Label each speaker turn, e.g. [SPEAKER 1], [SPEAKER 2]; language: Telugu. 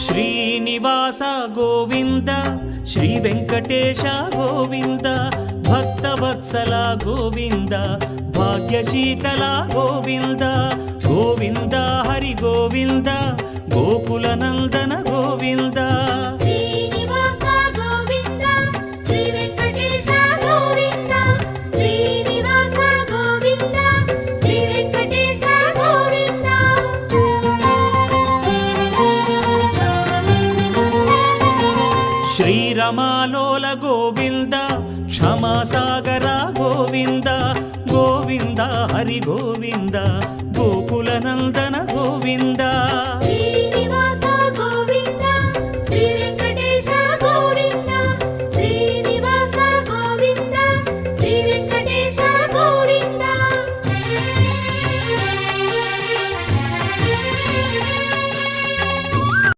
[SPEAKER 1] శ్రీనివాస గోవింద శ్రీ వెంకటేశ గోవింద భక్తవత్సల గోవింద భాగ్యశీతల గోవింద గోవింద హరి గోవింద గోకుల నందన గోవింద
[SPEAKER 2] శ్రీనివాస గోవింద శ్రీ వెంకటేశ గోవింద శ్రీనివాస గోవింద శ్రీ వెంకటేశ గోవింద
[SPEAKER 1] శ్రీరమాలోల గోవింద క్షమాసాగర గోవింద గోవింద హరి గోవింద గోకుల నందన గోవింద